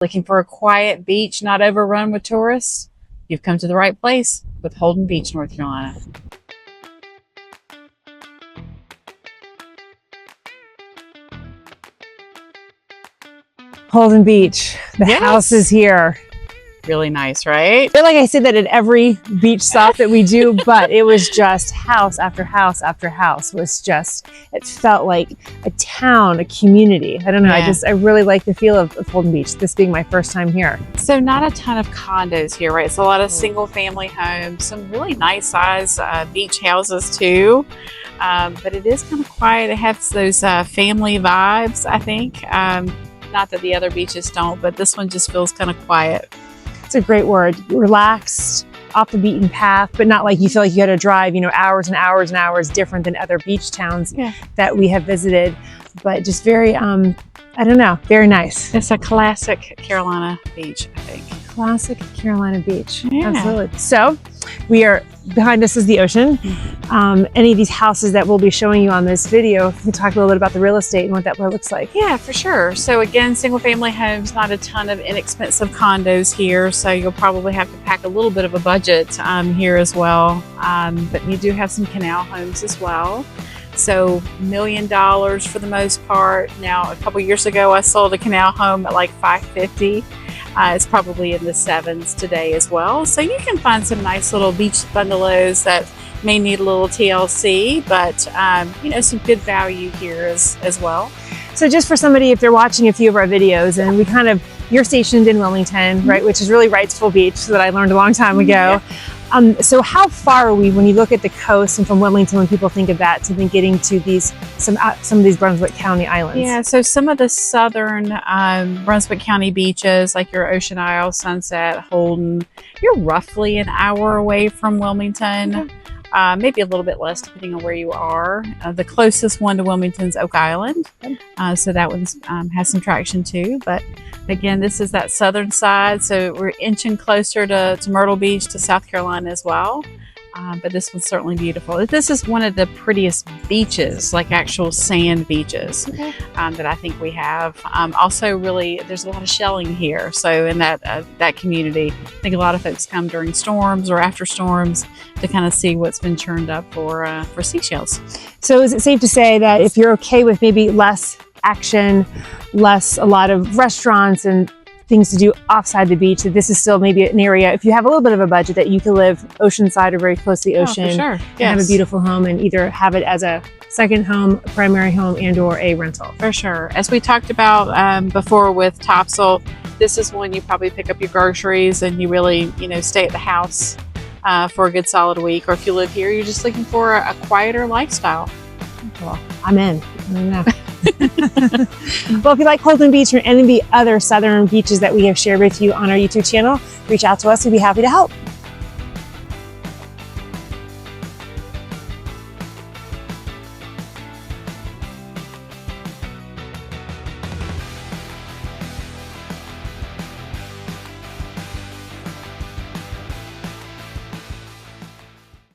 Looking for a quiet beach not overrun with tourists? You've come to the right place with Holden Beach, North Carolina. Holden Beach, the house is here. Really nice, right? I feel like I say that at every beach stop that we do, but it was just house after house after house. It felt like a town, a community. I don't know. Yeah. I really like the feel of Holden Beach, this being my first time here. So not a ton of condos here, right? It's a lot of single family homes, some really nice size beach houses too. But it is kind of quiet. It has those family vibes, I think. Not that the other beaches don't, but this one just feels kind of quiet. It's a great word. Relaxed, off the beaten path, but not like you feel like you got to drive, hours and hours and hours, different than other beach towns that we have visited. But just very, I don't know, very nice. It's a classic Carolina beach, I think. Classic Carolina beach. Yeah. Absolutely. So behind us is the ocean. Any of these houses that we'll be showing you on this video, we talk a little bit about the real estate and what that looks like. Yeah, for sure. So again, single family homes, not a ton of inexpensive condos here. So you'll probably have to pack a little bit of a budget here as well. But you do have some canal homes as well. So $1 million for the most part. Now, a couple years ago, I sold a canal home at like $550. It's probably in the sevens today as well. So you can find some nice little beach bungalows that may need a little TLC, but some good value here as well. So just for somebody, if they're watching a few of our videos, and you're stationed in Wilmington, right, which is really Wrightsville Beach that I learned a long time ago. So how far are we when you look at the coast and from Wilmington, when people think of that, to then getting to some of these Brunswick County islands? Yeah, so some of the southern Brunswick County beaches, like your Ocean Isle, Sunset, Holden, you're roughly an hour away from Wilmington. Maybe a little bit less depending on where you are. The closest one to Wilmington's Oak Island. So that one has some traction too. But again, this is that southern side. So we're inching closer to Myrtle Beach, to South Carolina as well. But this one's certainly beautiful. This is one of the prettiest beaches, like actual sand beaches, that I think we have. Also, really, there's a lot of shelling here. So in that community, I think a lot of folks come during storms or after storms to kind of see what's been churned up for seashells. So is it safe to say that if you're okay with maybe less action, a lot of restaurants and things to do offside the beach, that this is still maybe an area, if you have a little bit of a budget, that you can live oceanside or very close to the ocean, for sure. And have a beautiful home, and either have it as a second home, a primary home, and or a rental? For sure. As we talked about before with Topsail, this is when you probably pick up your groceries and you really, stay at the house for a good solid week. Or if you live here, you're just looking for a quieter lifestyle. Well, I'm in. I don't know. Well, if you like Holden Beach or any of the other southern beaches that we have shared with you on our YouTube channel, reach out to us. We'd be happy to help.